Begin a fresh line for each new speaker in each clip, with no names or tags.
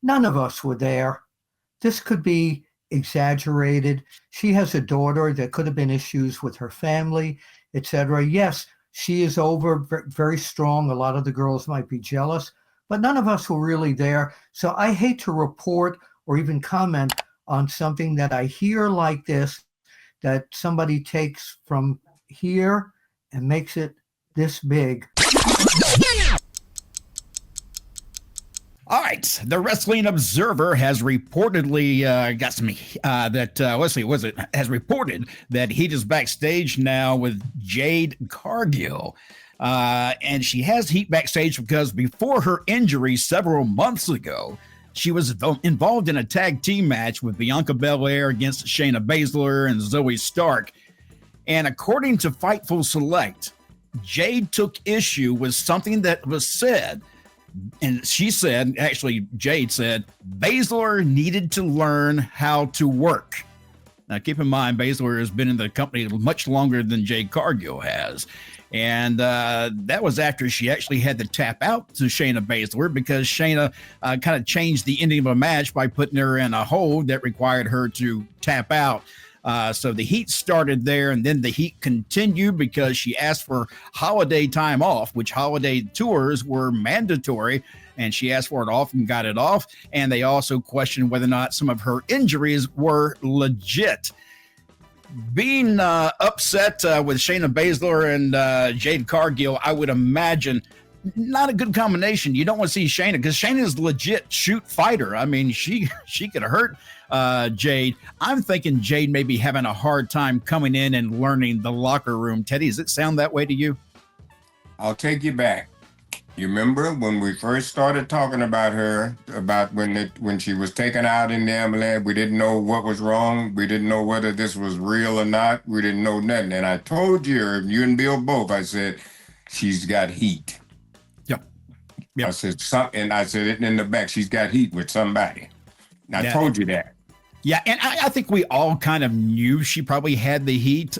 None of us were there. This could be exaggerated. She has a daughter. There could have been issues with her family, etc. Yes, she is very strong. A lot of the girls might be jealous, but none of us were really there. So I hate to report or even comment on something that I hear like this, that somebody takes from here and makes it this big.
All right, the Wrestling Observer has reportedly has reported that Heat is backstage now with Jade Cargill. And she has Heat backstage because before her injury several months ago, she was involved in a tag team match with Bianca Belair against Shayna Baszler and Zoe Stark. And according to Fightful Select, Jade took issue with something that was said. And she said, actually, Jade said, Baszler needed to learn how to work. Now, keep in mind, Baszler has been in the company much longer than Jade Cargill has. And that was after she actually had to tap out to Shayna Baszler because Shayna kind of changed the ending of a match by putting her in a hold that required her to tap out. So the Heat started there, and then the Heat continued because she asked for holiday time off, which holiday tours were mandatory, and she asked for it off and got it off. And they also questioned whether or not some of her injuries were legit. Being upset with Shayna Baszler and Jade Cargill, I would imagine not a good combination. You don't want to see Shayna because Shayna is legit shoot fighter. I mean, she could hurt Jade. I'm thinking Jade may be having a hard time coming in and learning the locker room. Teddy, does it sound that way to you?
I'll take you back. You remember when we first started talking about her, about when she was taken out in the ambulance, we didn't know what was wrong. We didn't know whether this was real or not. We didn't know nothing. And I told you and Bill both, I said, she's got heat.
Yep.
I said it in the back. She's got heat with somebody. And I told you that.
Yeah, and I think we all kind of knew she probably had the heat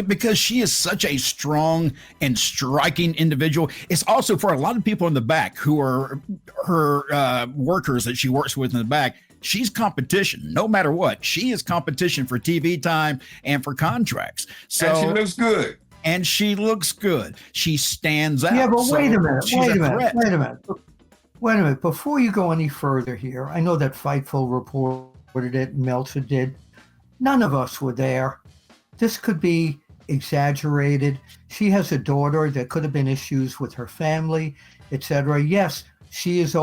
because she is such a strong and striking individual. It's also for a lot of people in the back who are her workers that she works with in the back. She's competition, no matter what. She is competition for TV time and for contracts. So
and she looks good.
And she looks good. She stands out.
Yeah, but wait a minute. Wait a minute. Before you go any further here, I know that Fightful reported it and Meltzer did. None of us were there. This could be exaggerated. She has a daughter. There could have been issues with her family, etc. Yes, she is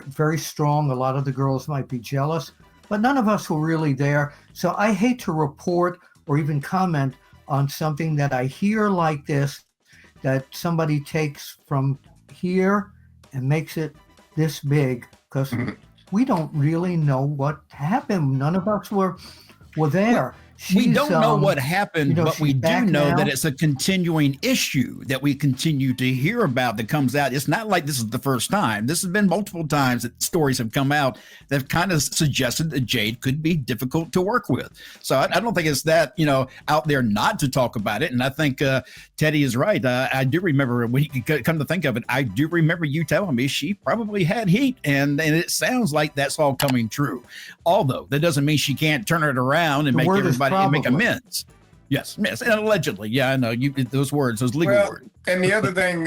very strong. A lot of the girls might be jealous, but none of us were really there. So I hate to report or even comment on something that I hear like this, that somebody takes from here and makes it this big, because we don't really know what happened. None of us were there.
We don't know what happened, but we do know
now.
that it's a continuing issue that we continue to hear about that comes out. It's not like this is the first time. This has been multiple times that stories have come out that have kind of suggested that Jade could be difficult to work with. So I don't think it's that, out there not to talk about it. And I think Teddy is right. I do remember, when you come to think of it, I do remember you telling me she probably had heat, and it sounds like that's all coming true. Although that doesn't mean she can't turn it around and make everybody make amends. Yes, and allegedly. Yeah, I know those legal words.
And the other thing,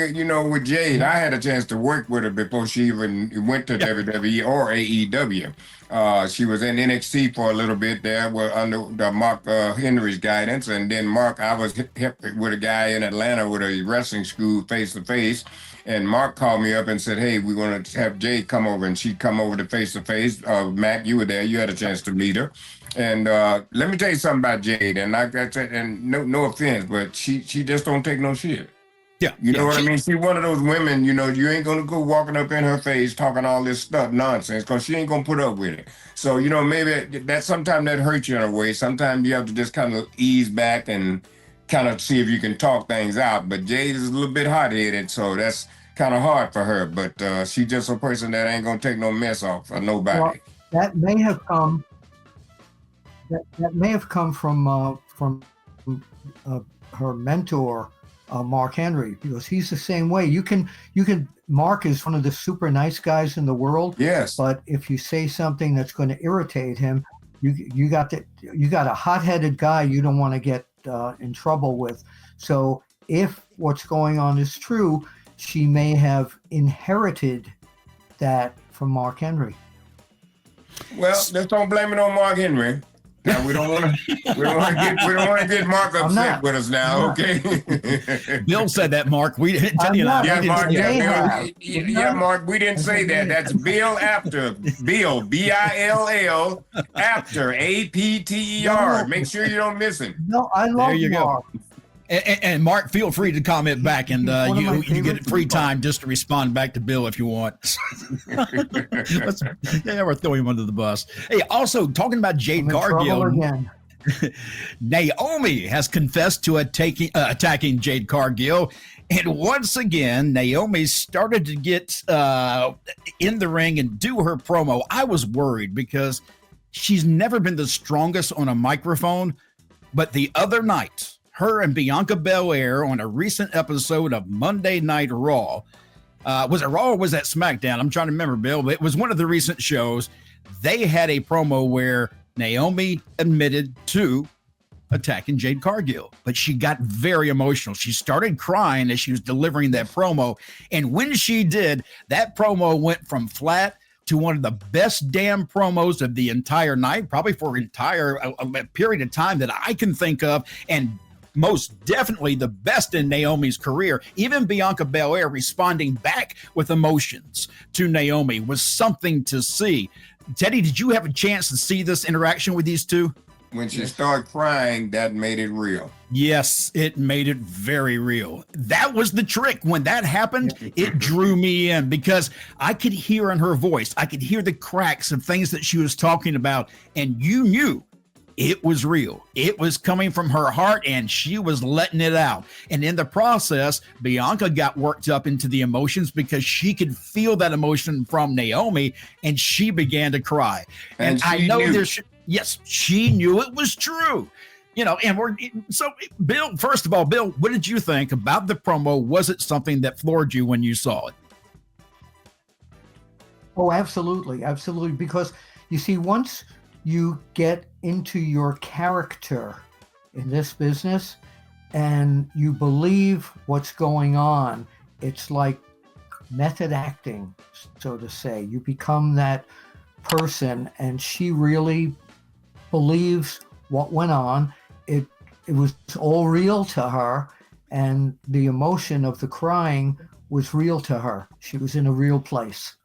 with Jade, I had a chance to work with her before she even went to WWE or AEW. She was in NXT for a little bit there under the Mark Henry's guidance. And then I was hip with a guy in Atlanta with a wrestling school face-to-face. And Mark called me up and said, hey, we're going to have Jade come over. And she'd come over to face-to-face. Matt, you were there. You had a chance to meet her. And let me tell you something about Jade. And like I said, and no offense, but she just don't take no shit.
Yeah.
You know what I mean? She's one of those women, you ain't going to go walking up in her face talking all this nonsense, because she ain't going to put up with it. So, maybe that sometimes that hurts you in a way. Sometimes you have to just kind of ease back and kind of see if you can talk things out. But Jade is a little bit hot-headed, so that's kind of hard for her. But she's just a person that ain't going to take no mess off of nobody.
Well, that may have come. That may have come from her mentor, Mark Henry, because he's the same way. Mark is one of the super nice guys in the world.
Yes.
But if you say something that's going to irritate him, you got a hot-headed guy you don't want to get in trouble with. So if what's going on is true, she may have inherited that from Mark Henry.
Well, let's don't blame it on Mark Henry. Now we don't want to get Mark upset with us now, okay?
Bill said that, Mark. We didn't tell you that.
Yeah, Mark, we didn't say that. That's Bill Apter. Bill, B-I-L-L, Apter, A-P-T-E-R. Make sure you don't miss him.
No, I love
there you
Mark.
Go. And Mark, feel free to comment back, and you get free time just to respond back to Bill if you want. We're throwing him under the bus. Hey, also talking about Jade Cargill, Naomi has confessed to attacking Jade Cargill, and once again, Naomi started to get in the ring and do her promo. I was worried because she's never been the strongest on a microphone, but the other night, her and Bianca Belair on a recent episode of Monday Night Raw. Was it Raw or was that SmackDown? I'm trying to remember, Bill, but it was one of the recent shows. They had a promo where Naomi admitted to attacking Jade Cargill, but she got very emotional. She started crying as she was delivering that promo. And when she did, that promo went from flat to one of the best damn promos of the entire night, probably for an entire a period of time that I can think of, and most definitely the best in Naomi's career. Even Bianca Belair responding back with emotions to Naomi was something to see. Teddy, did you have a chance to see this interaction with these two?
When she started crying, that made it real.
Yes, it made it very real. That was the trick. When that happened, it drew me in because I could hear in her voice, I could hear the cracks of things that she was talking about, and you knew it was real. It was coming from her heart, and she was letting it out. And in the process, Bianca got worked up into the emotions because she could feel that emotion from Naomi, and she began to cry. And I know yes, she knew it was true. You know, and Bill, first of all, Bill, what did you think about the promo? Was it something that floored you when you saw it?
Oh, absolutely. Absolutely. Because you see, once you get into your character in this business and you believe what's going on, it's like method acting, so to say. You become that person, and she really believes what went on. It was all real to her, and the emotion of the crying was real to her. She was in a real place.